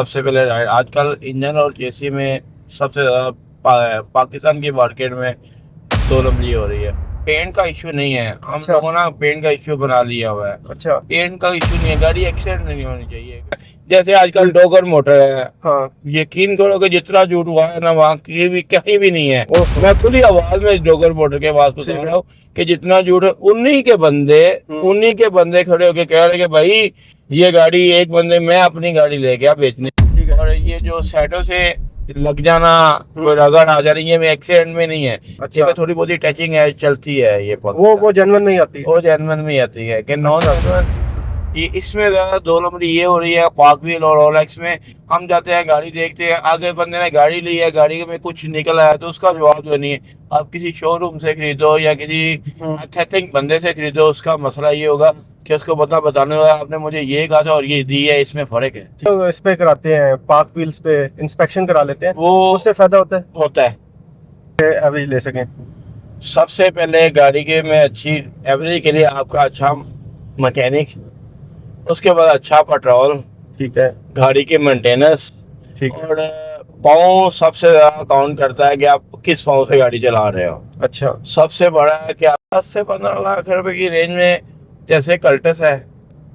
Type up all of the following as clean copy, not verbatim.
सबसे पहले आजकल इंजन और चेसी में सबसे ज़्यादा पाकिस्तान की मार्केट में दो नंबरी हो रही है। पेंट का इशू नहीं है, हम अच्छा। लोगों ने पेंट का इशू बना लिया हुआ है। अच्छा। पेंट का इशू नहीं है, गाड़ी एक्सीडेंट नहीं होनी चाहिए। जैसे आजकल डोगर मोटर है, हाँ। यकीन करो कि जितना झूठ हुआ है ना वहाँ कहीं भी नहीं है। ओहो। मैं खुली आवाज में डोगर मोटर के पास ठीक बता है। रहा हूँ कि जितना झूठ है उन्हीं के बंदे खड़े होके कह रहे हैं कि भाई ये गाड़ी एक बंदे मैं अपनी गाड़ी ले गया बेचने, ठीक है। और ये जो साइडों से लग जाना, हम्म। कोई रगड़ आ जा रही है, ये एक्सीडेंट में नहीं है। अच्छा। ये थोड़ी बहुत टचिंग है, चलती है ये वो जेन्युइन में ही आती है। वो जेनवन में ही आती है कि नॉन अच्छा। जेनवन। ये इसमें ज्यादा दो नंबर ये हो रही है पार्क व्हील और रोलेक्स में। हम जाते हैं गाड़ी देखते हैं, आगे बंदे ने गाड़ी ली है, गाड़ी में कुछ निकल आया तो उसका जवाब जो नहीं है। आप किसी शोरूम से खरीदो या किसी एथेटिक बंदे से खरीदो, उसका मसला ये होगा कि उसको बताने वाला आपने मुझे ये कहा था और ये दी है, इसमें फर्क है। तो इस पे कराते हैं, पार्क व्हील्स पे इंस्पेक्शन करा लेते हैं, वो उससे फायदा होता है। है एवरेज ले सकें। सबसे पहले गाड़ी के में अच्छी एवरेज के लिए आपका अच्छा मैकेनिक, उसके बाद अच्छा पेट्रोल, ठीक है। गाड़ी के मेंटेनेंस, ठीक है। और पाँव सबसे ज्यादा काउंट करता है कि आप किस पाँव से गाड़ी चला रहे हो। अच्छा। सबसे बड़ा है कि आप 10 से 15 लाख रुपए की रेंज में, जैसे कल्टस है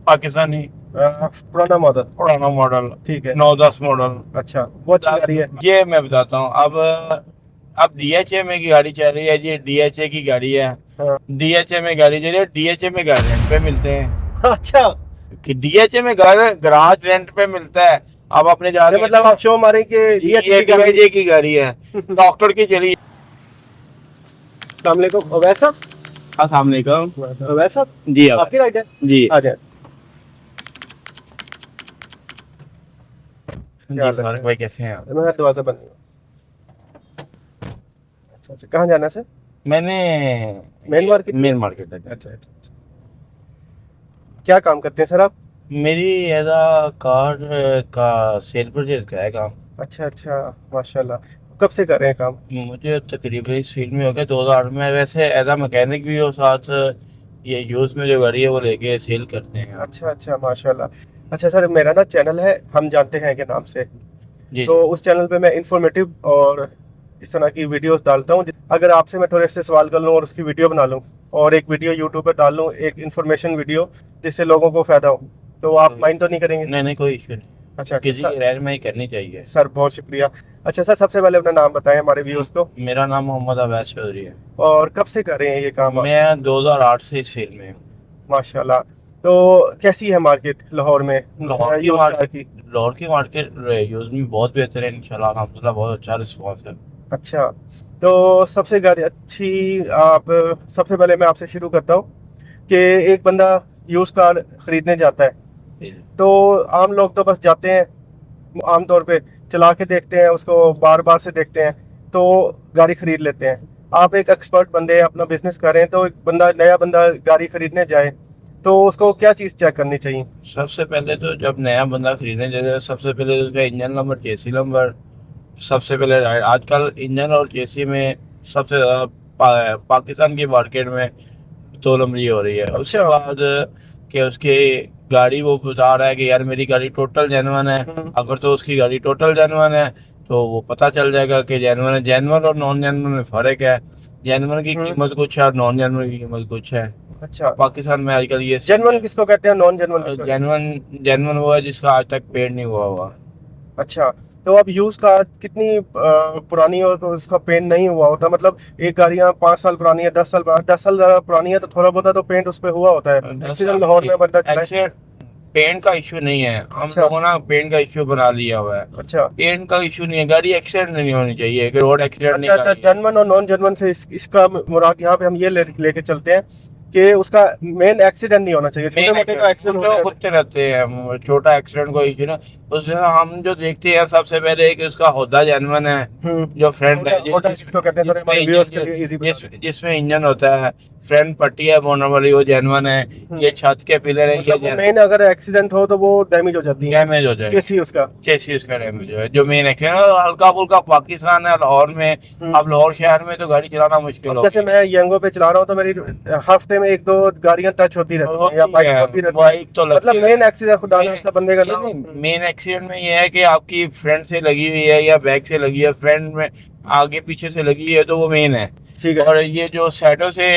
पाकिस्तानी पुराना मॉडल। पुराना मॉडल, ठीक है। 9-10 मॉडल, अच्छा, वो अच्छी गाड़ी है। ये मैं बताता हूँ। अब डीएचए में की गाड़ी चल रही है, ये डीएचए की गाड़ी है। हाँ। डीएचए में गाड़ी चल रही है, डीएचए में गाड़ी रेंट पे मिलते हैं अच्छा, कि डीएचए में गराज रेंट पे मिलता है। अब अपने जा रहे मतलब आप शो मारे कि ये डीएचए की गाड़ी है, डॉक्टर की चली। अस्सलाम वालेकुम अवैस साहब। अस्सलाम वालेकुम। अवैस साहब, जी आपकी राइट है? जी आ जाए। जी सर, भाई कैसे हैं आप? मैं दरवाजा बंद नहीं हुआ। अच्छा अच्छा, कहाँ जाना है सर? मैंने मेन मार्केट? मेन मार्केट है। अच्छा अच्छा अच्छा। क्या काम करते हैं सर आप? मेरी एज अ कार का सेल परचेज का है काम। अच्छा अच्छा, माशाल्लाह। कब से कर रहे हैं काम? मुझे तकरीबन इस फील्ड में हो गया 2008 में। वैसे एज अ मैकेनिक भी हो, साथ ये यूज़ में जो गाड़ी है वो लेके सेल करते हैं। अच्छा अच्छा, माशाल्लाह। अच्छा सर, मेरा ना चैनल है हम जानते हैं के नाम से, जी तो उस चैनल पे मैं इंफॉर्मेटिव और इस तरह की वीडियोस डालता हूँ। अगर आपसे मैं थोड़े से सवाल कर लूँ और उसकी वीडियो बना लूँ और एक वीडियो यूट्यूब पर डाल लूँ, एक इन्फॉर्मेशन वीडियो जिससे लोगों को फ़ायदा हो, तो आप माइंड तो नहीं करेंगे? नहीं नहीं, कोई इशू नहीं। अच्छा किसी अच्छा की रहनुमाई करनी चाहिए। सर, बहुत शुक्रिया। अच्छा सर, सबसे पहले अपना नाम बताएं हमारे व्यूअर्स को। मेरा नाम मोहम्मद अवैस चौधरी है। और कब से कर रहे हैं ये काम आप? मैं 2008 से इस फील्ड में हूँ। माशाल्लाह। तो कैसी है मार्केट लाहौर में यूज़ कार की? लाहौर की मार्केट यूज़ में बहुत बेहतर है इंशाल्लाह, अल्हम्दुलिल्लाह, बहुत अच्छा रिस्पॉन्स है। अच्छा, तो सबसे गाड़ी अच्छी आप, सबसे पहले मैं आपसे शुरू करता हूँ कि एक बंदा यूज़ कार ख़रीदने जाता है, तो आम लोग तो बस जाते हैं, आम तौर पे चला के देखते हैं उसको, बार बार से देखते हैं, तो गाड़ी ख़रीद लेते हैं। आप एक एक्सपर्ट बंदे हैं, अपना बिजनेस कर रहे हैं, तो एक बंदा, नया बंदा गाड़ी ख़रीदने जाए तो उसको क्या चीज़ चेक करनी चाहिए? सबसे पहले तो जब नया बंदा खरीदने जाएगा, सबसे पहले उसका इंजन नंबर, चेसी नंबर। सबसे पहले आजकल इंजन और चेसी में सबसे ज़्यादा पाकिस्तान की मार्केट में दो नंबरी हो रही है। उसके अच्छा। बाद कि उसकी गाड़ी, वो बता रहा है कि यार मेरी गाड़ी टोटल जेनवन है। अगर तो उसकी गाड़ी टोटल जेनवन है तो वो पता चल जाएगा कि जेनवन है। जेनवन और नॉन जेनवन में फ़र्क है। जेनवन की कीमत कुछ है और नॉन जेनवन की कीमत कुछ है। अच्छा, पाकिस्तान में आजकल ये जेन्युइन किसको कहते हैं, नॉन जेन्युइन किसको? जेनवन जेनवन वो है जिसका आज तक पेड़ नहीं हुआ। अच्छा, तो अब यूज़ कार कितनी पुरानी हो तो उसका पेंट नहीं हुआ होता? मतलब एक गाड़ियाँ 5 साल पुरानी है, 10 साल पुरानी, 10 साल पुरानी है तो थोड़ा बहुत तो पेंट उस पर हुआ होता है। एक्सीडेंट लाहौर में बंदा चलाए। पेंट का इशू नहीं है, हम अच्छा। लोगों ने पेंट का इशू बना लिया हुआ है। अच्छा पेंट का इशू नहीं है, गाड़ी एक्सीडेंट नहीं होनी चाहिए, कि रोड एक्सीडेंट नहीं अच्छा अच्छा, करनी है। जेन्युइन और नॉन जेन्युइन से इसका मुराद यहाँ पे हम ये लेके चलते हैं कि उसका मेन एक्सीडेंट नहीं होना चाहिए। छोटे मोटे तो एक्सीडेंट होते रहते हैं, छोटा एक्सीडेंट कोई इशू ना। उसमें हम जो देखते हैं सबसे पहले कि उसका होदा जेन्युइन है, जो फ्रंट है, किसको कहते हैं, थोड़े हमारे व्यूअर्स के लिए इजी बता। जिसमें इंजन होता है, फ्रंट पट्टी है बोनर वाली, वो जेन्युइन है। ये छत के पिलर है, ये मेन अगर एक्सीडेंट हो तो वो डैमेज हो जाती है, डैमेज हो जाएगा। चेसी उसका चेसी उसका डैमेज है, जो मेन एक्सीडेंट हल्का फुल्का पाकिस्तान है लाहौर में। अब लाहौर शहर में तो गाड़ी चलाना मुश्किल हो जैसे मैं यंगो पे चला रहा हूँ तो मेरी हफ्ते में में एक दो गाड़ियां टच होती रहती हैं या बाइक होती रहती है, बाइक तो लगती मतलब है। मेन एक्सीडेंट खुदा ना खास्ता बंदे का ना हो। मेन एक्सीडेंट में ये है कि आपकी फ्रंट से लगी हुई है या बैक से लगी है, फ्रंट में आगे पीछे से लगी है तो वो मेन है। ठीक है। और ये जो साइडों से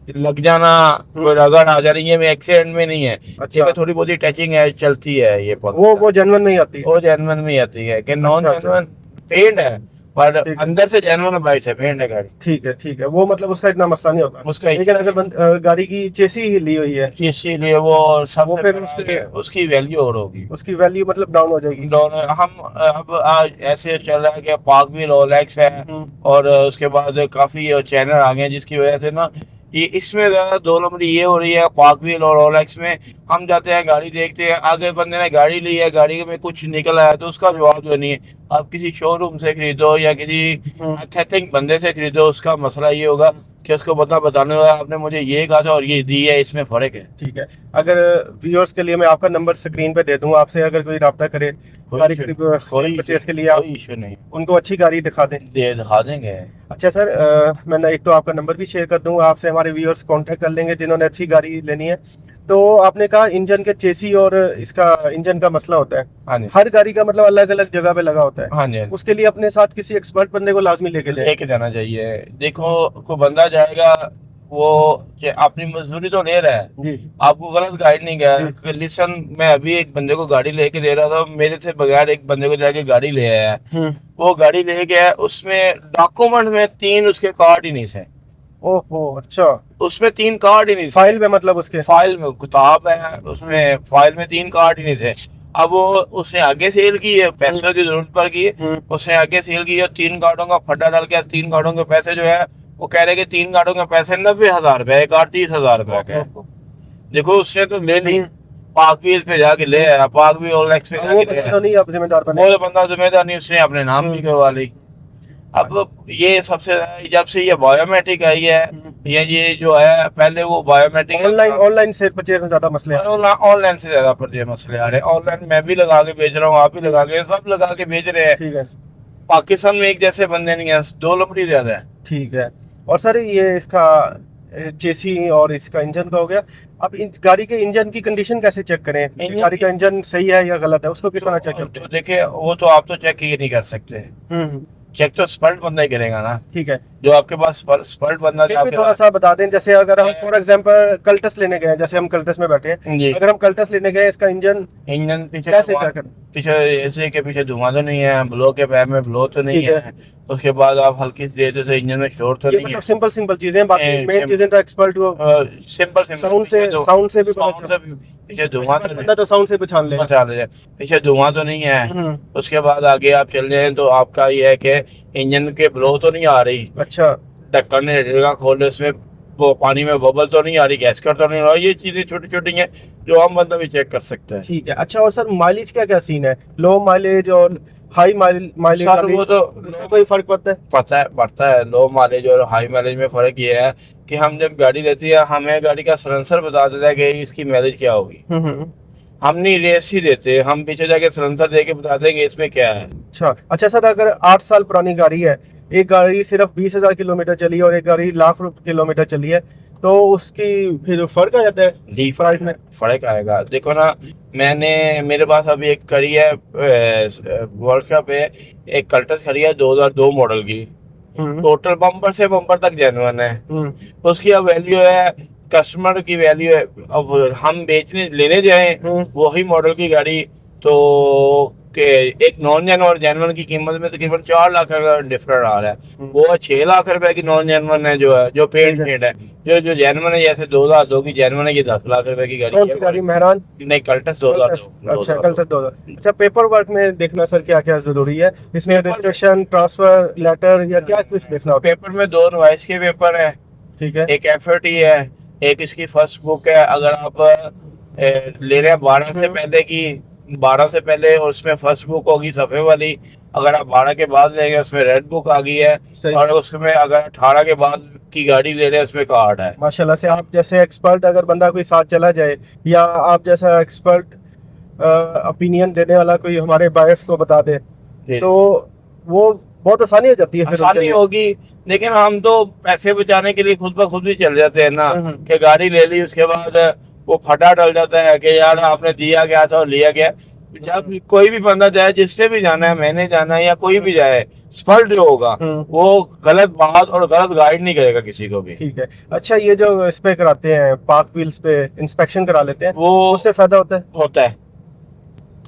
लग जाना, कोई रगड़ आ जानी, ये एक्सीडेंट में नहीं है। अच्छा। ये थोड़ी बहुत टचिंग है, चलती है ये वो जेन्युइन में ही आती है। वो जेन्युइन में ही आती है कि नॉन अच्छा, जेन्युइन पेंट है, पर ठीक है। अंदर से जेन्युइन बाइक से पेंट है गाड़ी। ठीक है, ठीक है, वो मतलब उसका इतना मसला नहीं होता। उसका लेकिन अगर गाड़ी की चेसी हिली हुई है इसीलिए वो सब वो फिर उसके उसकी वैल्यू और होगी। उसकी वैल्यू मतलब डाउन हो जाएगी। दोनों हम अब आज ऐसे चल रहा है कि पार्क भी रोलेक्स है, और उसके बाद काफी चैनल आ गए हैं, जिसकी वजह से ना ये इसमें ज्यादा दो नंबरी ये हो रही है। पार्क व्हील और रोलेक्स में हम जाते हैं, गाड़ी देखते हैं, आगे बंदे ने गाड़ी ली है, गाड़ी में कुछ निकल आया तो उसका जवाब जो नहीं है। आप किसी शोरूम से खरीदो या किसी एथेटिक बंदे से खरीदो, उसका मसला ये होगा कि उसको बताने वाला आपने मुझे ये कहा था और ये दी है, इसमें फर्क है। ठीक है। अगर व्यूअर्स के लिए मैं आपका नंबर स्क्रीन पे दे दूं, आपसे अगर कोई रब्ता करे गाड़ी परचेज के लिए, आप कोई इशू नहीं, उनको अच्छी गाड़ी दिखा दें। दिखा देंगे। अच्छा सर, मैं एक तो आपका नंबर भी शेयर कर दूं, आपसे हमारे व्यूअर्स कांटेक्ट कर लेंगे जिन्होंने अच्छी गाड़ी लेनी है। तो आपने कहा इंजन के चेसी और इसका इंजन का मसला होता है। हाँ जी, हर गाड़ी का मतलब अलग अलग जगह पे लगा होता है। हाँ जी, उसके लिए अपने साथ किसी एक्सपर्ट बंदे को लाजमी लेके जाए। लेके जाना चाहिए। देखो, को बंदा जाएगा वो अपनी मजदूरी तो ले रहा है, जी आपको गलत गाइड नहीं किया। लिसन, मैं अभी एक बंदे को गाड़ी लेके दे रहा था, मेरे से बगैर एक बंदे को जाके गाड़ी ले आया। वो गाड़ी ले गया, उसमें डॉक्यूमेंट में 3 उसके कार्ड ही नहीं थे। ओहो, अच्छा। उसमें 3 कार्ड ही नहीं थे फाइल में, मतलब उसके फाइल में किताब है, उसमें फाइल में 3 कार्ड ही नहीं थे। अब वो उसने आगे सेल की है, पैसों की जरूरत पड़ गई है, उसने आगे सेल की है, 3 कार्डों का फड्डा डाल के 3 कार्डों के पैसे जो है वो कह रहे कि 3 कार्डों के पैसे 90,000 रुपए, एक कार्ड 30,000 रुपए का है। देखो, उसने तो ले ली, पाक व्हील पे जाके ले आया, पाक व्हील ओलेक्स पे वो जाके ले बंदा आया। तो नहीं आप जिम्मेदार बने। वो तो बंदा जिम्मेदार नहीं, उसने अपने नाम भी करवा ली। अब ये सबसे, जब से ये बायोमेट्रिक आई है, ये जो है, पहले वो बायोमेट्रिक ऑनलाइन सेल परचेज में ज्यादा मसले हैं। ऑनलाइन से ज्यादा पर मसले आ रहे हैं। ऑनलाइन मैं भी लगा के बेच रहा हूँ, आप भी लगा के, सब लगा के बेच रहे हैं। ठीक है। पाकिस्तान में एक जैसे बंदे नहीं है, 2 लपड़ी ज्यादा है। ठीक है। और सर ये इसका चेसी और इसका इंजन का हो गया। अब गाड़ी के इंजन की कंडीशन कैसे चेक करें? गाड़ी का इंजन सही है या गलत है, उसको किस तरह चेक करते तो देखिए, वो तो आप तो चेक ही नहीं कर सकते। हैं? चेक तो स्पर्ट बंदा ही करेगा ना। ठीक है। जो आपके पास स्पर्ट बंदा फिर भी थोड़ा सा बता दें, जैसे अगर हम फॉर एग्जांपल कल्टस लेने गए, जैसे हम कल्टस में बैठे हैं, जी, अगर हम कल्टस लेने गए, इसका इंजन पीछे कैसे चेक करें? पीछे ऐसे के पीछे धुआं तो नहीं है, ब्लो के पैर में ब्लो तो नहीं ठीक है। है, उसके बाद आप हल्की सी देते से इंजन में शोर तो ये नहीं है। मतलब सिंपल चीजें, बाकी मेन चीजें तो एक्सपर्ट को सिंपल साउंड से भी पता चलता है। पीछे धुआं तो बंदा तो साउंड से पहचान लेगा। पीछे धुआं तो नहीं है। उसके बाद आगे आप चल जाए तो आपका ये है कि इंजन के ब्लो तो नहीं आ रही, अच्छा। ढक्कन रेडिएटर खोले, उसमें वो पानी में बबल तो नहीं आ रही, गैस तो नहीं आ रही। ये चीजें छोटी छोटी हैं जो हम बंदा भी चेक कर सकते हैं। ठीक है। अच्छा, और सर माइलेज क्या क्या सीन है? लो माइलेज और हाई माइलेज वो तो उसका कोई फर्क पड़ता है। लो माइलेज और हाई माइलेज में फर्क ये है कि हम जब गाड़ी लेती है, हमें गाड़ी का सलेंसर बता देता है कि इसकी माइलेज क्या होगी। हम नहीं रेस ही देते, हम पीछे जाके सलेंसर दे के बता देंगे इसमें क्या है। अच्छा सर, अगर 8 साल पुरानी गाड़ी है, एक गाड़ी सिर्फ 20,000 किलोमीटर चली है और एक गाड़ी लाख किलोमीटर चली है, तो उसकी फिर फर्क आ जाता है जी, प्राइस में? फर्क आएगा। देखो ना, मेरे पास अभी एक खड़ी है वर्कशॉप पे, एक कल्टस खड़ी है 2002 मॉडल की, टोटल बम्पर से बम्पर तक जेन्युइन है। उसकी अब वैल्यू है, कस्टमर की वैल्यू है, अब हम लेने जाए वही मॉडल की गाड़ी, तो के एक नॉन जेन्युइन और जेन्युइन की कीमत में तकरीबन 4 लाख का डिफरेंस आ रहा है। वो 6 लाख रुपए की नॉन जेन्युइन है, जो पेंट शेड है। जो जेन्युइन है, जैसे 2002 की जेन्युइन है, ये 10 लाख रुपए की गाड़ी है। गाड़ी मेहरान नहीं, कल्टस 2002। अच्छा, कल्टस 2000। अच्छा, पेपर वर्क में देखना सर क्या क्या जरूरी है इसमें? रजिस्ट्रेशन, ट्रांसफर लेटर या क्या कुछ देखना होता है? पेपर में 2 नॉइस के पेपर है, ठीक है। एक एफओटी है, एक इसकी फर्स्ट बुक है। अगर आप ले रहे हैं 12 से पहले की, 12 से पहले, और उसमें फर्स्ट बुक होगी सफे वाली। अगर आप 12 के बाद लेंगे उसमें रेड बुक आ गई है, और उसमें अगर 18 के बाद की गाड़ी ले रहे हैं उसमें कार्ड है। माशाल्लाह से आप जैसे एक्सपर्ट, अगर बंदा कोई साथ चला जाए या आप जैसा एक्सपर्ट ओपिनियन देने वाला कोई हमारे बायर्स को बता दे, तो वो बहुत आसानी हो जाती है। फिर आसानी होगी, लेकिन हम तो पैसे बचाने के लिए खुद ब खुद भी चल जाते हैं ना, कि गाड़ी ले ली उसके बाद वो फटा डल जाता है कि यार आपने दिया गया था और लिया गया। जब कोई भी बंदा जाए, जिससे भी जाना है, मैंने जाना है या कोई भी जाए, स्पष्ट जो होगा वो गलत बात और गलत गाइड नहीं करेगा किसी को भी। ठीक है। अच्छा, ये जो इस पे कराते हैं पार्क व्हील्स पे इंस्पेक्शन करा लेते हैं, वो उससे फायदा होता है?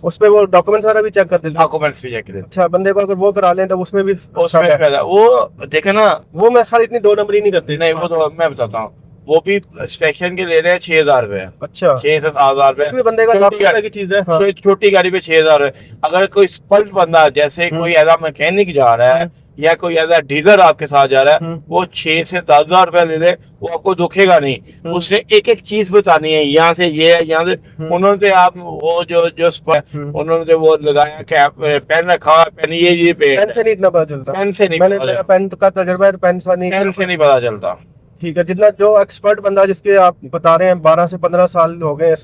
उस पे वो डॉक्यूमेंट्स वगैरह भी चेक कर देते हैं? डॉक्यूमेंट्स भी चेक करते हैं। अच्छा, बंदे को अगर वो करा लें तो उसमें भी उसमें फायदा, वो देखे ना, वो मैं खाली इतनी 2 नंबरी नहीं करते। नहीं वो तो मैं बताता हूँ, वो भी इंस्पेक्शन के ले रहे हैं 6,000 रुपए। अच्छा, 6 से 7,000 रुपए इसमें बंदे का लाख रुपए की चीज है। हाँ। छोटी गाड़ी पे 6,000 रुपए। अगर कोई स्पष्ट बंदा, जैसे कोई ऐसा मैकेनिक जा रहा है या कोई ऐसा डीलर आपके साथ जा रहा है, वो 6 से 10,000 रुपए ले ले, वो आपको दुखेगा नहीं। उसने एक एक चीज बतानी है, यहाँ से ये है, यहाँ से उन्होंने आप वो जो उन्होंने वो लगाया कैप, पेन रखा, पेन ये पेन से नहीं इतना पता चलता। पेन से नहीं, मैंने मेरा पेन का तजुर्बा है, पेन से नहीं पता चलता। ठीक है। जितना जो एक्सपर्ट बंदा जिसके आप बता रहे हैं 12 से 15 साल हो गए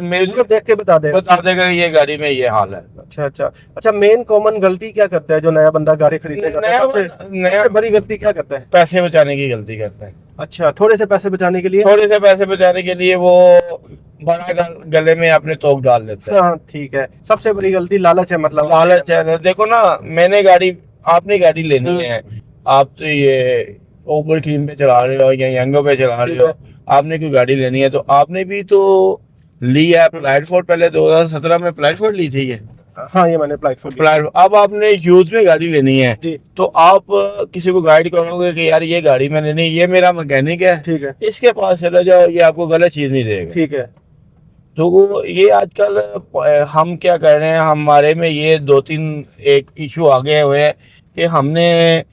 मेरे देख के बता देगा ये गाड़ी में ये हाल है। अच्छा, मेन कॉमन गलती क्या करता है जो नया बंदा गाड़ी खरीदने जाता है? सबसे बड़ी गलती क्या करता है? पैसे बचाने की गलती करता है। अच्छा, थोड़े से पैसे बचाने के लिए वो बड़ा गले में अपने तोक डाल लेते हैं। हाँ, ठीक है। सबसे बड़ी गलती लालच है, मतलब लालच है। देखो ना, आपने गाड़ी लेनी है, आप तो ये ओवर क्रीम पे चला रहे हो या यंगो पे चला रहे हो, आपने कोई गाड़ी लेनी है तो आपने भी तो ली है अप्लाइड फॉर, पहले 2017 में अप्लाइड फॉर ली थी ये। हाँ, ये मैंने अप्लाइड फॉर। अब आपने यूज में गाड़ी लेनी है तो आप किसी को गाइड करोगे कि यार ये गाड़ी मैंने लेनी, ये मेरा मैकेनिक है, ठीक है, इसके पास चले जाओ, ये आपको गलत चीज नहीं देगा। ठीक है। तो ये आजकल हम क्या कर रहे हैं, हमारे में ये 2-3 एक इशू आ गए हुए हैं कि हमने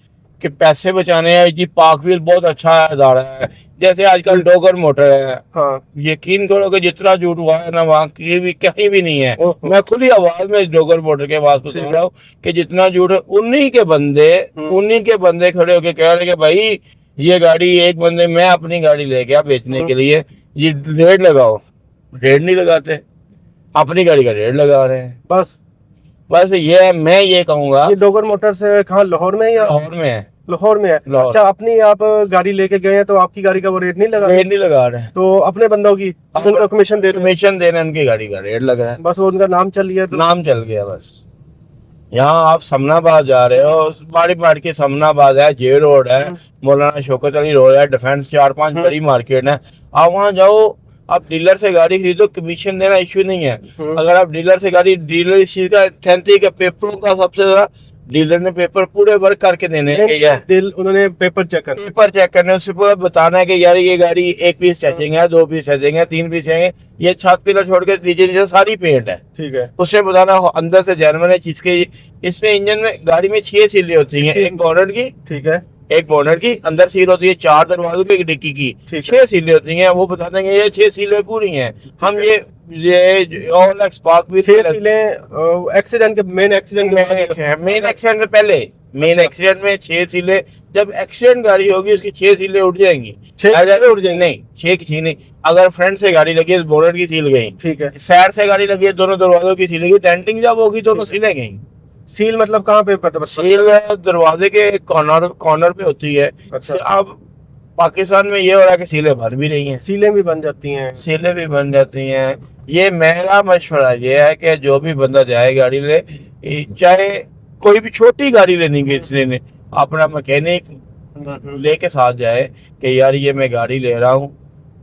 कि पैसे बचाने हैं जी। पार्क व्हील बहुत अच्छा इदारा है, जैसे आजकल डोगर मोटर है। हाँ, यकीन करो कि जितना झूठ हुआ है ना, वहाँ कहीं भी नहीं है। मैं खुली आवाज में डोगर मोटर के पास बता रहा हूँ कि जितना झूठ है, उन्हीं के बंदे खड़े होके कह रहे कि भाई ये गाड़ी, एक बंदे मैं अपनी गाड़ी ले गया बेचने के लिए, ये रेट लगाओ। रेट नहीं लगाते, अपनी गाड़ी का रेट लगा रहे हैं। बस ये मैं ये कहूंगा। ये डोगर मोटर से कहाँ, लाहौर में या? लाहौर में है। अच्छा, अपनी आप गाड़ी लेके गए हैं तो आपकी गाड़ी का वो रेट नहीं लगा रहे हैं, तो अपने बंदों की कमीशन दे रहे हैं, उनकी गाड़ी का रेट लग रहा है। बस उनका नाम चल लिया तो नाम चल गया बस। यहाँ आप समनाबाद जा रहे हो, बाड़ी के समनाबाद है, जे रोड है, मौलाना शौकत अली रोड है, डिफेंस 4-5 बड़ी मार्केट है। आप वहाँ जाओ, आप डीलर से गाड़ी खरीदो, कमीशन देना इश्यू नहीं है। अगर आप डीलर से गाड़ी, डीलर इस चीज का अथेंटिक पेपरों का सबसे ज्यादा, डीलर ने पेपर पूरे वर्क करके देने हैं, उन्होंने पेपर चेक करने, उससे पूरा बताना है कि यार ये गाड़ी 1 पीस चेकिंग है, 2 पीस चेकिंग है, 3 पीस चेकिंग है, ये 7 पिलर छोड़ के नीचे सारी पेंट है। ठीक है, उससे बताना अंदर से जेन्युइन है जिसके। इसमें इंजन में गाड़ी में 6 सीलें होती हैं, एक बोनट की, ठीक है, एक बोनट की अंदर सील होती है, 4 दरवाजों की, एक डिक्की की, 6 सीलें होती हैं। वो बता देंगे ये 6 सीलें पूरी हैं। हम ये ऑल एक्स पार्क भी 6 सीलें एक्सीडेंट के मेन एक्सीडेंट से पहले, मेन एक्सीडेंट में 6 सीलें, जब एक्सीडेंट गाड़ी होगी उसकी 6 सीलें उठ जाएंगी। 6 उठ जाएंगी? नहीं, 6 की नहीं। अगर फ्रंट से गाड़ी लगी है बोनट की सील गई, ठीक है, साइड से गाड़ी लगी है दोनों दरवाजों की सील गई, डेंटिंग जब होगी दोनों सीलें गई। सील मतलब कहाँ पे पता? सील दरवाजे के कॉर्नर पे होती है। अच्छा, अब पाकिस्तान में ये हो रहा है कि सीलें भर भी रही हैं, सीलें भी बन जाती हैं। ये मेरा मशवरा ये है कि जो भी बंदा जाए गाड़ी ले, चाहे कोई भी छोटी गाड़ी लेनी है, अपना मैकेनिक लेके साथ जाए कि यार ये मैं गाड़ी ले रहा हूँ,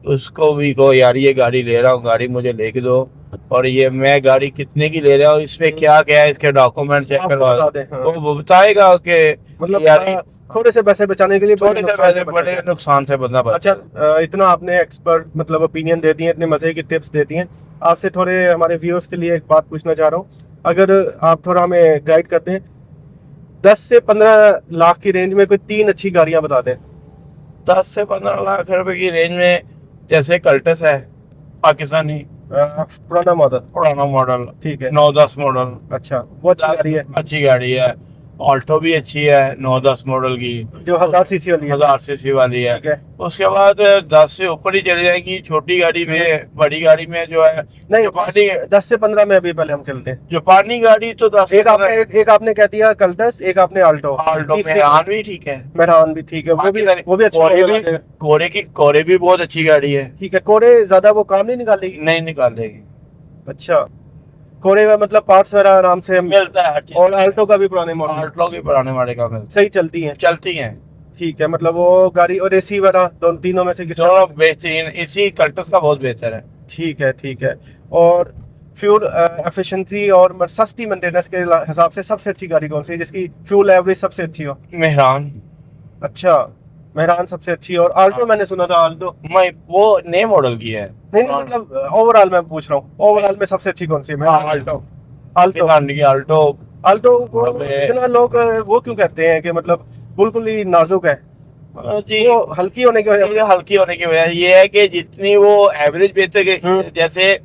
उसको भी को यार ये गाड़ी ले रहा हूँ, गाड़ी मुझे लेके दो, और ये मैं गाड़ी कितने की ले रहा हूँ, इसमें क्या क्या है, इसके डॉक्यूमेंट चेक करवा दे। वो बताएगा कि मतलब यार थोड़े से पैसे बचाने के लिए बड़े नुकसान से बंदा बचा। अच्छा, इतना आपने एक्सपर्ट मतलब ओपिनियन दे दी है, इतने मजे की टिप्स देती हैं। आपसे थोड़े हमारे व्यूअर्स के लिए एक बात पूछना चाह रहा हूँ, अगर आप थोड़ा हमें गाइड करते हैं, 10 से 15 लाख की रेंज में कोई 3 अच्छी गाड़ियाँ बता दें। 10 से 15 लाख रुपए की रेंज में जैसे कल्टस है, पाकिस्तानी पुराना मॉडल, ठीक है, 9-10 मॉडल। अच्छा, वो अच्छी गाड़ी है। अच्छी गाड़ी है। ऑल्टो भी अच्छी है 9-10 मॉडल की, जो 1000 सीसी वाली है। 1000 सीसी वाली है। ठीक है। उसके बाद 10 से ऊपर ही चली जाएगी छोटी गाड़ी में। बड़ी गाड़ी में जो है नहीं, जापानी 10 से 15 में अभी पहले हम चलते हैं। जापानी गाड़ी तो 10 एक आपने कह दिया कल्टस, एक आपने आल्टो। ऑल्टो मेहरान भी ठीक है। मेहरान भी ठीक है, वो भी अच्छा कोरे मॉडल भी है। कोरे भी बहुत अच्छी गाड़ी है। ठीक है, कोरे ज्यादा वो काम नहीं निकालेगी। नहीं निकालेगी। अच्छा, कोरे में मतलब पार्ट्स वगैरह आराम से मिलता है हर चीज। और आल्टो का भी पुराने मॉडल ऑल्टो की पुराने मॉडल का मिलता सही चलती है। है। चलती है। ठीक है, मतलब वो गाड़ी और एसी वगैरह तीनों में से किस? दोनों बेहतरीन। इसी कल्टस का बहुत बेहतर है। ठीक है, ठीक है। और फ्यूल एफिशिएंसी और सस्ती मेंटेनेंस के हिसाब से सबसे अच्छी गाड़ी कौन सी है जिसकी फ्यूल एवरेज सबसे अच्छी हो? मेहरान। अच्छा, मेहरान सबसे अच्छी। और आल्टो मैंने सुना था आल्टो मैं वो नए मॉडल की है। नहीं, मतलब ओवरऑल मैं पूछ रहा हूँ, ओवरऑल में सबसे अच्छी कौन सी है? आल्टो। आल्टो आल्टो आल्टो को अबे। इतना लोग वो क्यों कहते हैं कि मतलब बिल्कुल ही नाजुक है? जी, वो हल्की होने की वजह से? ये हल्की होने की वजह ये है कि जितनी वो एवरेज बेहतर के जैसे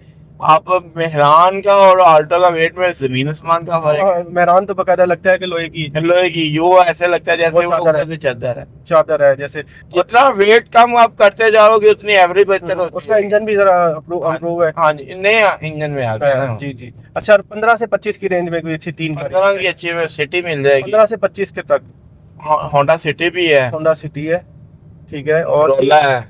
आप मेहरान का और आल्टो का वेट में जमीन आसमान का फर्क है। मेहरान तो बकायदा लगता है कि लोहे की लोहे की यूं ऐसे लगता है जैसे वो वो चादर है। ऊपर से चादर है। चादर है जैसे। जितना वेट कम आप करते जाओगे उतनी एवरेज बेहतर होती उसका है। इंजन भी जरा अप्रूव है। हाँ जी, नया इंजन में आ गया ना। जी जी। अच्छा, 15 से 25 की रेंज में कोई अच्छी तीन गाड़ी? 15 की अच्छी में सिटी मिल जाएगी। 15 से 25 के तक होंडा सिटी भी है। होंडा सिटी है। ठीक है। और Corolla है।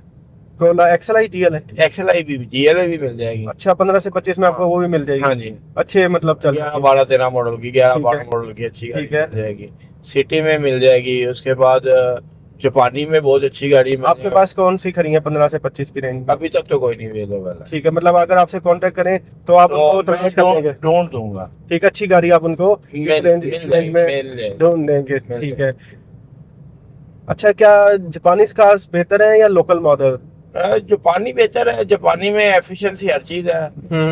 Corolla XLI GL है। XLI भी GL भी मिल जाएगी। अच्छा, 15 से 25 में आपको वो भी मिल जाएगी। हाँ जी। अच्छे मतलब चल 11-12-13 मॉडल की 11-12 ठीक है। मॉडल की अच्छी गाड़ी ठीक है। मिल जाएगी। सिटी में मिल जाएगी। उसके बाद जापानी में बहुत अच्छी गाड़ी मिल आपके जाएगी। पास कौन सी खड़ी है 15 से 25 की रेंज में? अभी तक तो कोई नहीं अवेलेबल है। ठीक है, मतलब अगर आपसे कांटेक्ट करें तो आप उनको तलाश कर देंगे? ढूंढ दूंगा। ठीक, अच्छी गाड़ी आप उनको इस रेंज में मिल जाएगी। ढूंढ देंगे। मिल ठीक है। अच्छा, क्या जापानीज कार्स बेहतर है या लोकल मॉडल? जापानी बेहतर है। जापानी में एफिशिएंसी हर चीज है।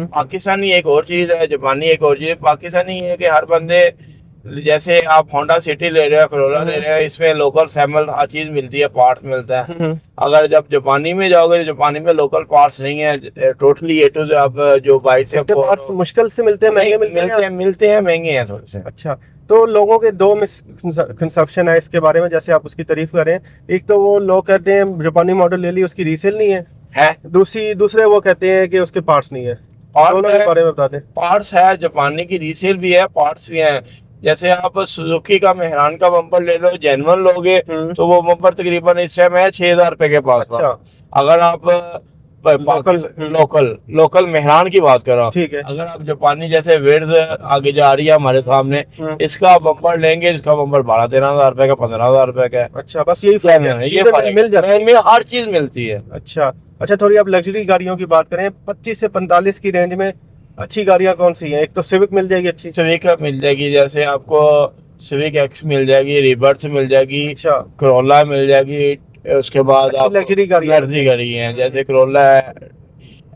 पाकिस्तानी एक और चीज है, जापानी एक और चीज है। पाकिस्तानी है कि हर बंदे जैसे आप होंडा सिटी ले रहे हो, करोला ले रहे हो, इसमें लोकल सैमल हर चीज मिलती है, पार्ट मिलता है। अगर जब जापानी में जाओगे तो जापानी में लोकल पार्ट्स नहीं है टोटली ए टू आप जो बाइक से पार्ट्स मुश्किल से मिलते हैं, महंगे मिलते हैं महंगे हैं थोड़े से। अच्छा, तो लोगों के दो मिसकंसेप्शन है इसके बारे में, जैसे आप उसकी तारीफ करें। एक तो वो लोग कहते हैं जापानी मॉडल ले ली, उसकी रीसेल नहीं है। दूसरे वो कहते हैं कि उसके पार्ट्स नहीं है। दोनों के बारे में बता दें। पार्ट्स है, जापानी की रीसेल भी है, पार्ट्स भी हैं। जैसे आप सुजुकी का मेहरान का बम्पर ले लो, जेन्युइन लोगे तो वो बम्पर तकरीबन इस टाइम है 6,000 रुपए के पास। अच्छा। अगर आप लोकल मेहरान की बात कर रहा हूँ। ठीक है। अगर आप जापानी जैसे वेड्स आगे जा रही है हमारे सामने, इसका बम्पर लेंगे, इसका बम्पर 12-13 हजार रुपए का, 15,000 रुपए का है। अच्छा, बस यही फर्क है। ये मिल जाती है, हर चीज मिलती है। अच्छा अच्छा। थोड़ी आप लग्जरी गाड़ियों की बात करें, 25 से 45 की रेंज में अच्छी गाड़ियां कौन सी हैं? एक तो सिविक मिल जाएगी अच्छी। सिविक मिल जाएगी, जैसे आपको सिविक एक्स मिल जाएगी, रिबर्थ मिल जाएगी, अच्छा, करोला मिल जाएगी। उसके बाद आप लग्जरी गाड़ी है, जैसे करोला है,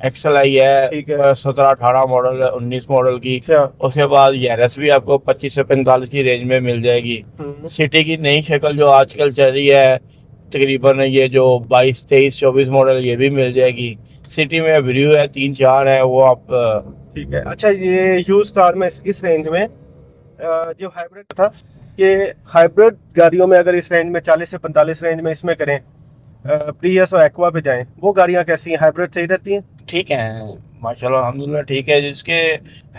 XLI है, 17-18 मॉडल है, 19 मॉडल की। उसके बाद यारस भी आपको 25 से 45 की रेंज में मिल जाएगी। सिटी की नई शक्ल जो आजकल चल रही है तकरीबन ये जो 22, 23, 24 मॉडल, ये भी मिल जाएगी। सिटी में व्यू है 3-4 है वो आप। ठीक है। अच्छा, ये यूज कार में इस रेंज में जो हाइब्रिड था, कि हाइब्रिड गाड़ियों में अगर इस रेंज में 40 से 45 रेंज में इसमें करें, प्रियस और एक्वा पे जाएं, वो गाड़ियां कैसी हैं? हाइब्रिड सही रहती हैं? ठीक है माशाल्लाह अल्हम्दुलिल्लाह ठीक है। जिसके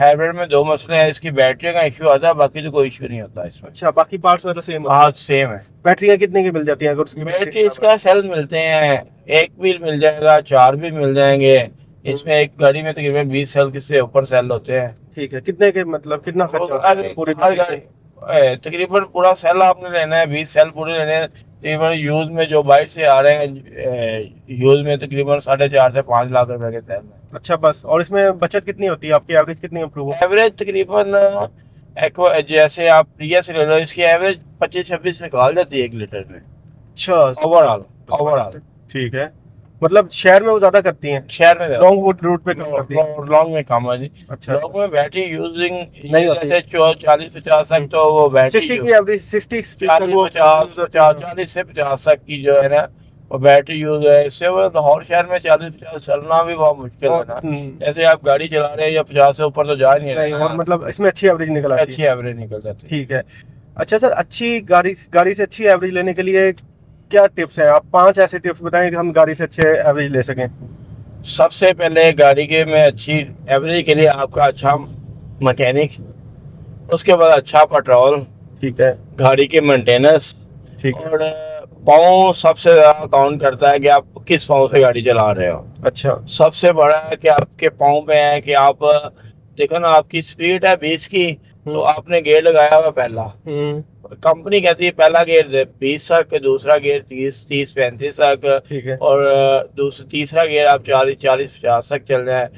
हाइब्रिड में दो मसले हैं, इसकी बैटरी का इशू आता है, बाकी तो कोई इशू नहीं होता इसमें। अच्छा, बाकी पार्ट्स वगैरह सेम? हाँ सेम है। बैटरियां कितने की मिल जाती हैं? अगर उसकी बैटरी इसका सेल मिलते हैं, एक भी मिल जाएगा, 4 भी मिल जाएंगे। इसमें एक गाड़ी में तकरीबन 20 सेल से ऊपर सेल होते हैं। ठीक है। कितने के मतलब कितना खर्चा होता है पूरी गाड़ी? तकरीबन पूरा सेल आपने लेना है, 20 सेल पूरे लेने हैं। तकरीबन यूज में जो बाइक से आ रहे हैं, यूज में तकरीबन 4.5 से 5 लाख रुपए के सेल में। अच्छा, बस। और इसमें बचत कितनी होती है आपकी? एवरेज कितनी इम्प्रूव? एवरेज तकरीबन जैसे आप प्रियस ले लो, इसकी एवरेज 25-26 निकाल जाती है 1 लीटर में। अच्छा, ओवरऑल ठीक है। मतलब शहर में वो ज्यादा करती हैं? शहर में लॉन्ग रूट पे कम करती हैं? लॉन्ग में कम है जी। अच्छा, लॉन्ग में बैटरी यूजिंग नहीं होती। जैसे 40-50 तक तो वो बैटरी 60 की एवरेज, 60 40 से 50 तक की जो है ना वो बैटरी यूज है। इससे वो लाहौर शहर में 40-50 चलना भी बहुत मुश्किल है ना। जैसे आप गाड़ी चला रहे हैं या 50 से ऊपर तो जा नहीं रहे, और मतलब इसमें अच्छी एवरेज निकल आती है। अच्छी एवरेज निकल जाती है। ठीक है। अच्छा सर, अच्छी गाड़ी से अच्छी एवरेज लेने के लिए क्या टिप्स हैं? आप 5 ऐसे टिप्स बताएं कि हम गाड़ी से अच्छे एवरेज ले सकें। सबसे पहले गाड़ी के में अच्छी एवरेज के लिए आपका अच्छा मैकेनिक, उसके बाद अच्छा पेट्रोल, ठीक है। गाड़ी के मेंटेनेंस, ठीक है। और पाँव सबसे ज़्यादा काउंट करता है कि आप किस पाँव से गाड़ी चला रहे हो। अच्छा। सबसे बड़ा है कि आपके पाँव पे है कि आप देखो ना, आपकी स्पीड है 20 की, तो आपने गियर लगाया हुआ पहला, कंपनी कहती है पहला गियर 20 तक, दूसरा गियर 30-35 तक, ठीक है। और तीसरा गियर आप 40-50 तक चल रहे हैं,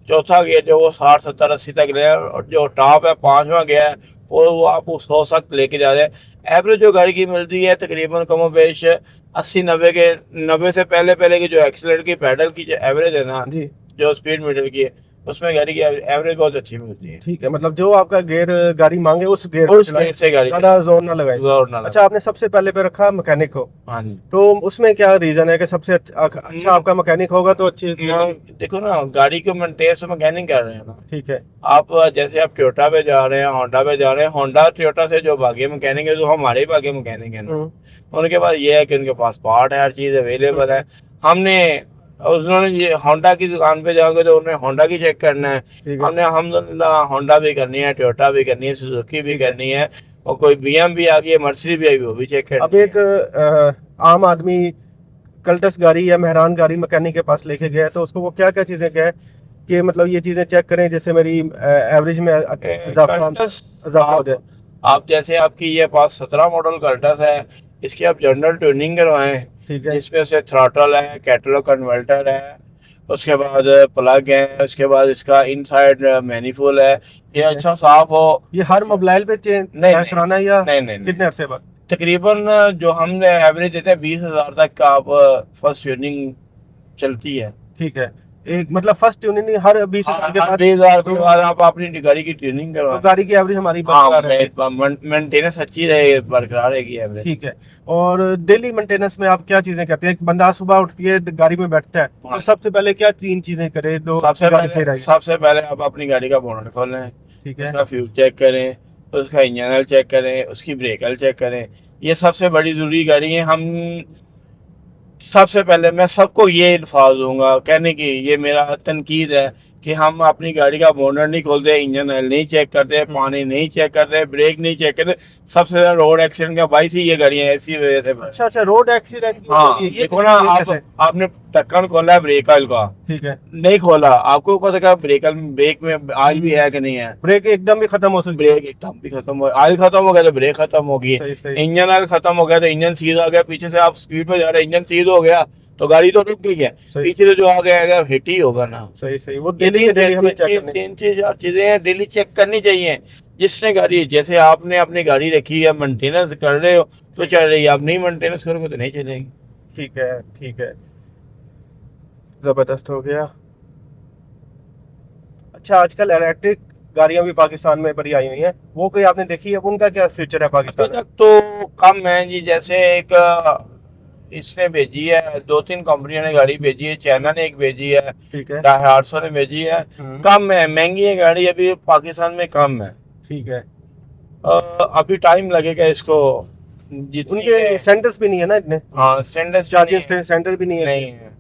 चौथा गियर जो वो 60-70-80 तक ले, और जो टॉप है 5वां गियर है वो आप 100 तक लेके जा रहे हैं। एवरेज जो गाड़ी की मिलती है तकरीबन कम बेश 80-90 के, 90 से पहले पहले की जो एक्सीलेटर की पैडल की जो एवरेज है ना, जी। जो स्पीड मीटर की है, उसमें गाड़ी की एवरेज बहुत अच्छी मिलती है। ठीक है, मतलब जो आपका गियर गाड़ी मांगे उस गियर उस गियर से गाड़ी ज्यादा जोर ना लगाए। जोर ना अच्छा, आपने सबसे पहले पे रखा मैकेनिक को, हाँ जी। तो उसमें क्या रीजन है कि सबसे अच्छा आपका मैकेनिक होगा तो अच्छी। देखो ना, गाड़ी को मेंटेन मैकेनिक कर रहे हैं ना। ठीक है। आप जैसे आप टोयोटा पे जा रहे हैं, होंडा पे जा रहे हैं, होंडा टोयोटा से जो भागे मैकेनिक है, जो हमारे ही भागे मैकेनिक है ना, उनके पास ये है कि उनके पास पार्ट है, हर चीज़ अवेलेबल है। हमने उन्होंने ये होंडा की दुकान पे जाओगे तो उन्हें होंडा की चेक करना है, हमने अल्हम्दुलिल्लाह होंडा भी करनी है, टोयोटा भी करनी है, सुजुकी भी करनी है, और कोई बीएम भी आ गई है, मर्सिडीज भी आई, वो भी चेक करनी अब एक आम आदमी कल्टस गाड़ी या मेहरान गाड़ी मैकेनिक के पास लेके गया तो उसको वो क्या क्या चीज़ें कहे कि मतलब ये चीज़ें चेक करें जिससे मेरी एवरेज में इजाफा हो जाए। आप जैसे आपकी ये पास 17 मॉडल कल्टस है, इसकी आप जनरल ट्यूनिंग करवाएं, ठीक है। जिसमें से थ्रॉटल है, कैटलॉग कन्वर्टर है, उसके बाद प्लग है, उसके बाद इसका इनसाइड मैनिफोल्ड है, ये अच्छा साफ हो। ये हर मोबाइल पे चेंज नहीं कराना है या नहीं, कितने अरसे बाद? तकरीबन जो हम एवरेज देते हैं 20,000 तक का आप फर्स्ट ट्यूनिंग चलती है। ठीक है, एक मतलब फर्स्ट ट्यूनिंग नहीं, हर 20,000 के बाद 20,000 के बाद आप अपनी गाड़ी की ट्यूनिंग तो करवाएं, गाड़ी की एवरेज हमारी हाँ, बरकरार रहेगी। मेंटेनेंस अच्छी रहे, बरकरार रहेगी एवरेज। ठीक है। और डेली मेंटेनेंस में आप क्या चीजें कहते हैं? एक बंदा सुबह उठ के गाड़ी में बैठता है तो सबसे पहले क्या 3 चीजें करे तो गाड़ी सही रहेगी? सबसे पहले आप अपनी गाड़ी का बोनट खोलें, ठीक है। उसका फ्यूल चेक करें, उसका इंजन ऑयल चेक करें, उसकी ब्रेक ऑयल चेक करें, ये सबसे बड़ी जरूरी गाड़ी है। हम सबसे पहले मैं सबको ये अल्फाज दूंगा कहने की, ये मेरा तनकीद है कि हम अपनी गाड़ी का बोनट नहीं खोलते, इंजन ऑयल नहीं चेक करते, पानी नहीं चेक करते, ब्रेक नहीं चेक करते। सबसे ज्यादा रोड एक्सीडेंट का बाइस ही ये गाड़ियां ऐसी वजह से। अच्छा अच्छा, रोड एक्सीडेंट। हाँ, देखो ना, आपने ढक्कन खोला है ब्रेक ऑयल का, ठीक है, नहीं खोला, आपको पता क्या ब्रेक में ऑयल भी है कि नहीं है? ब्रेक एकदम भी खत्म हो सकती, ब्रेक एकदम भी खत्म हो, ऑयल खत्म हो गया तो ब्रेक खत्म हो गई, इंजन ऑयल खत्म हो गया तो इंजन सीध आ गया, पीछे से आप स्पीड पे जा रहे हैं, इंजन सीध हो गया तो गाड़ी तो रुक गई है, पीछे से जो आ गया हिट ही होगा ना। सही सही, वो डेली हमें चेक करनी, 3-4 चीजें हैं डेली चेक करनी चाहिए। जिसने गाड़ी, जैसे आपने अपनी गाड़ी रखी है, मेंटेनेंस कर रहे हो तो चल रही है, आप नहीं मेंटेनेंस करोगे तो नहीं चलेगी। ठीक है, ठीक है, जबरदस्त हो गया। अच्छा, आजकल इलेक्ट्रिक गाड़ियां भी पाकिस्तान में बड़ी आई हुई हैं, वो कोई आपने देखी है? उनका क्या फ्यूचर है पाकिस्तान में? अभी तक तो कम है जी, जैसे एक इसने भेजी है, 2-3 कंपनियों ने गाड़ी भेजी है, चाइना ने एक भेजी है, ठीक है, 800 ने भेजी है, कम है, महंगी है गाड़ी, अभी पाकिस्तान में कम है। ठीक है। अभी टाइम लगेगा इसको, उनके सेंटर्स भी नहीं है ना इतने, हाँ, स्टैंडर्ड चार्जिंग सेंटर भी नहीं है। नहीं है।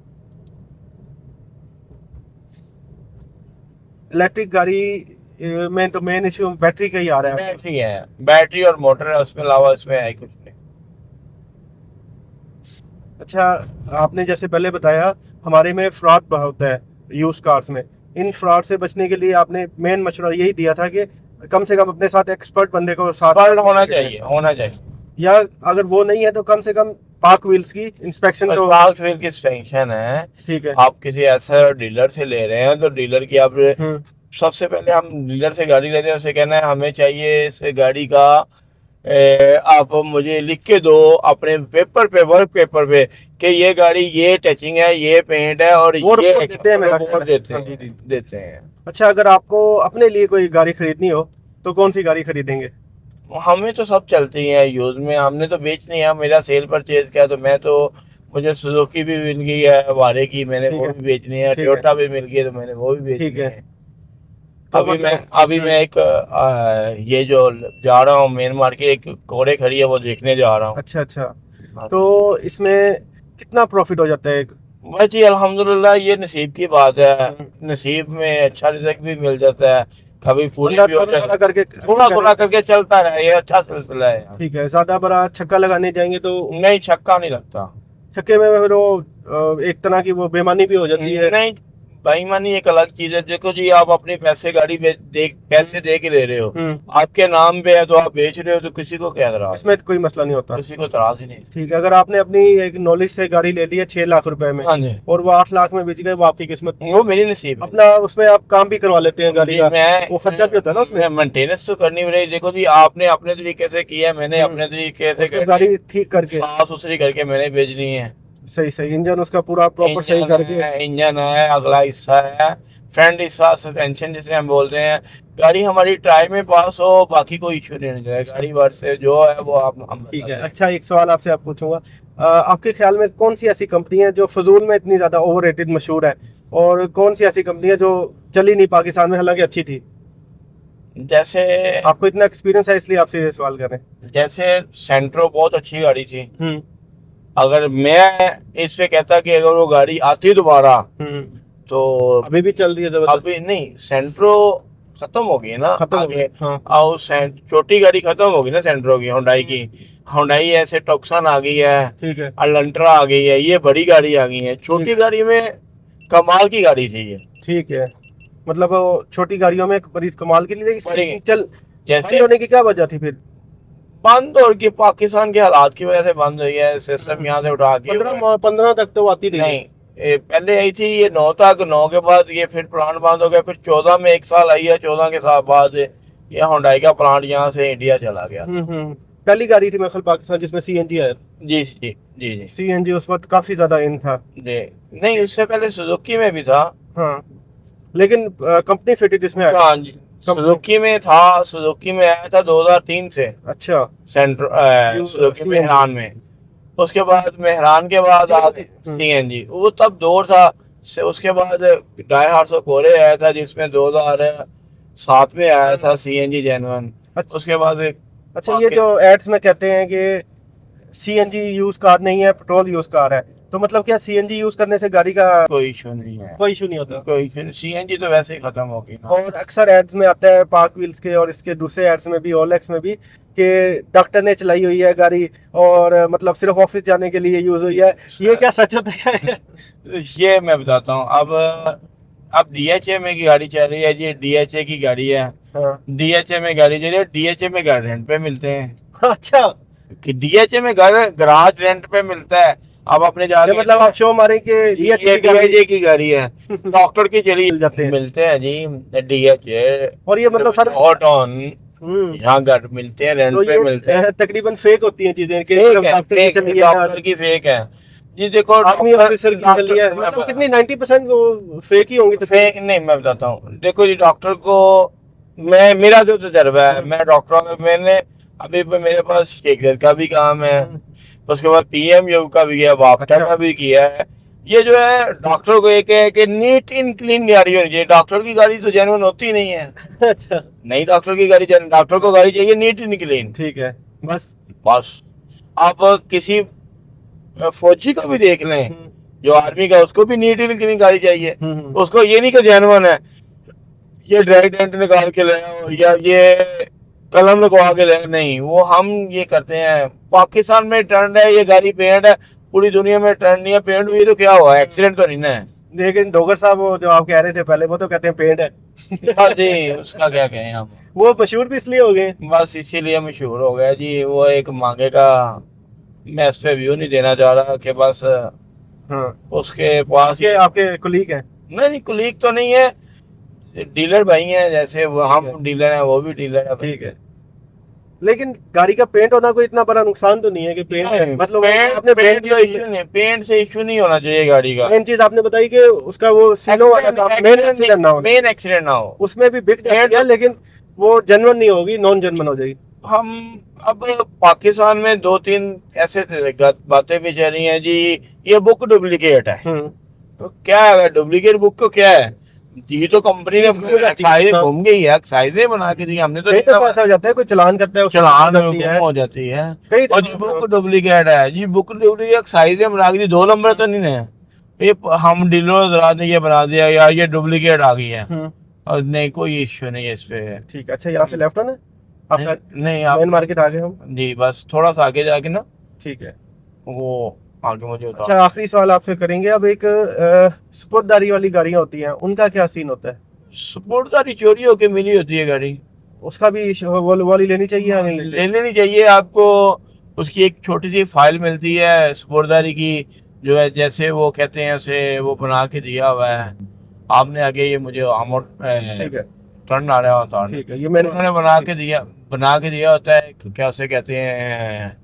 इलेक्ट्रिक गाड़ी में तो मेन इश्यू बैटरी का ही आ रहा है। बैटरी है, बैटरी और मोटर है, उसमें अलावा इसमें है कुछ नहीं। अच्छा, आपने जैसे पहले बताया हमारे में फ्रॉड बहुत होता है यूज कार्स में, इन फ्रॉड से बचने के लिए आपने मेन मशवरा यही दिया था कि कम से कम अपने साथ एक्सपर्ट बंदे को साथ होना चाहिए, या अगर वो नहीं है तो कम से कम पाक व्हील्स की इंस्पेक्शन तो पाक व्हील की इंस्पेक्शन है। ठीक है। आप किसी ऐसा डीलर से ले रहे हैं तो डीलर की आप सबसे पहले, हम डीलर से गाड़ी लेते हैं, उसे कहना है हमें चाहिए इस गाड़ी का आप मुझे लिख के दो अपने पेपर पे, वर्क पेपर पे, कि ये गाड़ी ये टचिंग है, ये पेंट है, और ये देते हैं। अच्छा, अगर आपको अपने लिए कोई गाड़ी खरीदनी हो तो कौन सी गाड़ी खरीदेंगे? हमें तो सब चलती हैं यूज में, हमने तो बेचनी है, मेरा सेल परचेज किया तो मैं तो, मुझे सुजुकी भी मिल गई है वारे की, मैंने वो भी बेचनी है, टोयोटा भी मिल गई है तो मैंने वो भी बेचनी है। अभी मैं एक ये जो जा रहा हूँ मेन मार्केट, एक घोड़े खड़ी है वो देखने जा रहा हूँ। अच्छा अच्छा, तो इसमें कितना प्रॉफिट हो जाता है? बस जी अल्हम्दुलिल्लाह, ये नसीब की बात है। नसीब में अच्छा रिज़्क भी मिल जाता है, कभी पूरी भी हो जाता है, करके थोड़ा थोड़ा करके चलता रहे, ये अच्छा सिलसिला है यार। ठीक है। ज्यादा बड़ा छक्का लगाने जाएंगे तो नहीं, छक्का नहीं लगता। छक्के में फिर वो एक तरह की वो बेईमानी भी हो जाती है। नहीं, बेईमानी एक अलग चीज है। देखो जी, आप अपने पैसे गाड़ी पैसे दे के ले रहे हो, आपके नाम पे है तो आप बेच रहे हो, तो किसी को क्या एतराज? इसमें कोई मसला नहीं होता। किसी को एतराज ही नहीं। ठीक है, अगर आपने अपनी एक नॉलेज से गाड़ी ले ली है 6 लाख रुपए में, हाँ जी, और वो 8 लाख में बेच गए, वो आपकी किस्मत। वो मेरी नसीब है। अपना उसमें आप काम भी करवा लेते हैं गाड़ी जी, का, मैं वो खर्चा भी होता है ना उसमें। मेंटेनेंस तो करनी पड़ेगी। देखो जी, आपने अपने तरीके से किया है, मैंने अपने तरीके से उसको गाड़ी ठीक करके साफ सुथरी करके मैंने भेजनी है। सही सही इंजन उसका पूरा प्रॉपर सही करके। इंजन है, अगला हिस्सा है, फ्रंट हिस्सा, सस्पेंशन जिसे हम बोलते हैं। गाड़ी हमारी ट्राई में पास हो, बाकी कोई इशू नहीं होना चाहिए। गाड़ी भर से जो है वो हम ठीक है। अच्छा, एक सवाल आपसे आप पूछूंगा, आपके ख्याल में कौन सी ऐसी कंपनी है जो फजूल में इतनी ज्यादा ओवररेटेड मशहूर है, और कौन सी ऐसी कंपनी है जो चली नहीं पाकिस्तान में, हालांकि अच्छी थी? जैसे आपको इतना एक्सपीरियंस है इसलिए आपसे ये सवाल कर रहे हैं। जैसे सेंट्रो बहुत अच्छी गाड़ी थी। अगर मैं इससे कहता कि अगर वो गाड़ी आती दोबारा तो अभी भी चल रही है जबरदस्त। अभी नहीं, सेंट्रो खत्म हो गई ना, खत्म हो आगे गई, हाँ। और छोटी गाड़ी खत्म हो गई ना सेंट्रो की, हुंडई की। हुंडई ऐसे टॉक्सन आ गई है, ठीक है। अलंट्रा आ गई है, ये बड़ी गाड़ी आ गई है। छोटी गाड़ी में कमाल की गाड़ी थी ये। ठीक है, मतलब वो छोटी गाड़ियों में बड़ी कमाल की बड़ी। लेकिन चल जैसे बंद होने की क्या वजह थी फिर? बंद और की पाकिस्तान के हालात की वजह से बंद हुई है। सिस्टम यहाँ से उठा के 15 तक तो आती रही। नहीं, पहले आई थी ये 9 तक, 9 के बाद ये फिर प्लांट बंद हो गया। फिर 14 में 1 साल आई है, 14 के साल बाद ये हुंडई का प्लांट यहाँ से इंडिया चला गया। पहली गाड़ी थी मेरे ख्याल पाकिस्तान जिसमें सीएनजी आया। जी जी जी जी, सीएनजी उस वक्त काफी ज्यादा इन था जी। नहीं, उससे पहले सुजुकी में भी था। हाँ, लेकिन कंपनी फिटेड इसमें आया। हाँ जी, सुजुकी में था। सुजुकी में आया था 2003 से। अच्छा, सुजुकी मेहरान में। उसके बाद मेहरान के बाद सीएनजी, वो तब दौर था। उसके बाद डाई 800 कोरे आया था, जिसमें 2007 में आया था सीएनजी जेन्युइन। उसके बाद अच्छा, ये जो एड्स में कहते हैं कि सीएनजी यूज कार नहीं है, पेट्रोल यूज कार है, तो मतलब क्या सीएनजी यूज करने से गाड़ी का कोई इशू नहीं है? कोई इशू नहीं होता। कोई इशू, सीएनजी तो वैसे ही खत्म हो गई ना। और अक्सर एड्स में आता है पार्क व्हील्स के और इसके दूसरे एड्स में भी, ओलेक्स में भी, कि डॉक्टर ने चलाई हुई है गाड़ी और मतलब सिर्फ ऑफिस जाने के लिए यूज हुई है। ये क्या सच होता है? ये मैं बताता हूँ। अब डीएचए में की गाड़ी चल रही है, ये डीएचए की गाड़ी है। हाँ। डीएचए में गाड़ी चल रही है, डीएचए में घर रेंट पे मिलते हैं। अच्छा, कि डीएचए में गराज रेंट पे मिलता है। अब अपने मतलब आप शो मारे कि डीएचए की गाड़ी है, डॉक्टर की चली मिल जाते हैं। मिलते हैं जी डीएचए। और ये मतलब सर ऑट ऑन यहाँ घर मिलते हैं, रेंट तो पे मिलते हैं। तकरीबन फेक होती हैं चीजें कि डॉक्टर की फेक है जी। देखो, आर्मी ऑफिसर की चली है, मतलब कितनी 90% वो फेक ही होंगी। तो फेक नहीं, मैं बताता हूँ। देखो जी, डॉक्टर को मेरा जो तजर्बा है, मैं डॉक्टरों में, मैंने अभी मेरे पास शेखर का भी काम है, उसके बाद पीएमयू का भी है, बापटा का भी किया है। ये जो है डॉक्टर को एक है कि नीट एंड क्लीन गाड़ी होनी चाहिए। डॉक्टर की गाड़ी तो जेन्युइन होती नहीं है। अच्छा, नहीं, डॉक्टर की गाड़ी, डॉक्टर को गाड़ी चाहिए नीट एंड क्लीन। ठीक है, बस आप किसी फौजी को भी देख लें, जो आर्मी का, उसको भी नीट एंड क्लीन गाड़ी चाहिए। उसको ये नहीं कि जेन्युइन है, ये ड्राई डेंट निकाल के ले आओ या ये कलम लगवा के ले, नहीं, वो हम ये करते हैं। पाकिस्तान में ट्रेंड है ये गाड़ी पेंट है, पूरी दुनिया में ट्रेंड नहीं है पेंट हुई तो क्या हुआ, एक्सीडेंट तो नहीं ना है। लेकिन डोगर साहब वो जो आप कह रहे थे पहले, वो तो कहते हैं पेंट है। हाँ जी, उसका क्या कहें हम। वो मशहूर भी इसलिए हो गए, बस इसीलिए मशहूर हो गया जी। वो एक मांगे का, मैं इस पे व्यू नहीं देना चाह रहा कि बस हाँ, उसके पास आपके कुलीग हैं? नहीं, कुलीग तो नहीं है, डीलर भाई हैं। जैसे वो हम डीलर हैं, वो भी डीलर है। ठीक है, लेकिन गाड़ी का पेंट होना कोई इतना बड़ा नुकसान तो नहीं है कि पेंट है, मतलब आपने पेंट से इशू नहीं होना चाहिए गाड़ी का। मेन चीज आपने बताई कि उसका वो सीनो वाला काम, मेन एक्सीडेंट ना हो, उसमें भी बिक जाती है, लेकिन वो जेन्युइन नहीं होगी, नॉन जेन्युइन हो जाएगी। हम अब पाकिस्तान में 2-3 ऐसे बातें भी चल रही हैं जी, ये बुक डुप्लीकेट है। तो क्या है डुप्लीकेट बुक को, क्या है, ये तो कंपनी ने एक्साइज घूम गई है, एक्साइज बना के दी हमने तो कई दफा ऐसा हो जाता है, कोई चलान करता है, उसमें चलान दिक्कत आती है। हो जाती है। कई और जी दफा बुक डुप्लीकेट है जी, बुक डुप्लीकेट एक्साइज ने बना के दी, 2 नंबर तो नहीं है ये, हम डीलर ने ये बना दिया यार ये डुप्लीकेट आ गई है। और नहीं कोई इश्यू नहीं है इस पे। ठीक है। अच्छा, यहाँ से लेफ्ट है ना आपका? नहीं आप मेन मार्केट आ गए हम। जी, बस थोड़ा सा आगे जाके ना ठीक है। वो आगे मुझे अच्छा, उतार। आखिरी सवाल आपसे करेंगे अब। एक सुपुर्ददारी वाली गाड़ियाँ होती हैं, उनका क्या सीन होता है? सपोर्टदारी चोरी होके मिली होती है गाड़ी, उसका भी वो वाली लेनी चाहिए या नहीं लेनी ले चाहिए? लेनी चाहिए आपको। उसकी एक छोटी सी फाइल मिलती है सपोर्टदारी की, जो है जैसे वो कहते हैं उसे वो बना के दिया हुआ है। आपने आगे ये मुझे ठीक है। टर्न आ रहा होता है, ठीक है, ये मैंने उन्होंने बना के दिया होता है, क्या उसे कहते हैं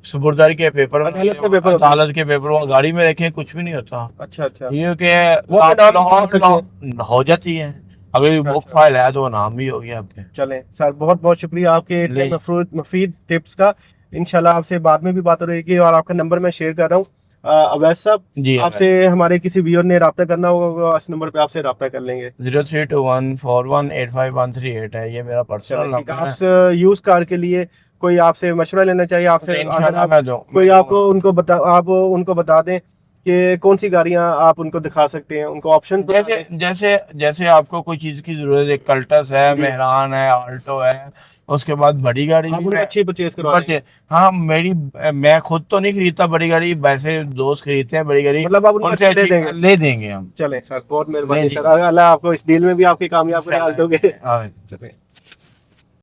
सपोर्टदारी के पेपर, अदालत के पेपर होते हैं। अदालत के पेपर वो गाड़ी में रखे, कुछ भी नहीं होता। अच्छा अच्छा। ये कि वो आप नाम लिखवा सकते लाहौर हो जाती है, अगर बुक अच्छा। फाइल है तो वो नाम भी हो गया आपके। चलें सर, बहुत बहुत शुक्रिया आपके इतने मुफीद टिप्स का। इंशाल्लाह आपसे बाद में भी बात हो रहेगी, और आपका नंबर मैं शेयर कर रहा हूँ। अवैस साहब, जी आपसे हमारे किसी व्यूअर ने रब्ता करना होगा, इस नंबर पे आपसे रब्ता कर लेंगे। 0321418538 है ये मेरा पर्सनल चलें ठीक है। नंबर है। आप यूज कार के लिए कोई आपसे मशवरा लेना चाहिए आपसे, तो अगर इंशाल्लाह आप मैं दूं- कोई मैं आपको उनको बता दें कि कौन सी गाड़ियां आप उनको दिखा सकते हैं, उनको ऑप्शन जैसे जैसे जैसे आपको कोई चीज की जरूरत है, कल्टस है, जी। मेहरान है, आल्टो है, उसके बाद बड़ी गाड़ी आप भी उनको है। अच्छी परचेज करवा देंगे। हाँ मैं खुद तो नहीं खरीदता बड़ी गाड़ी, वैसे दोस्त खरीदते हैं बड़ी गाड़ी, मतलब आप उनको उनसे अच्छी दे अच्छी देंगे। ले देंगे हम। चलें सर, बहुत मेहरबानी नहीं, सर, अल्लाह आपको इस डील में भी आपके कामयाब करे, आल्टो के। हाँ। चलें।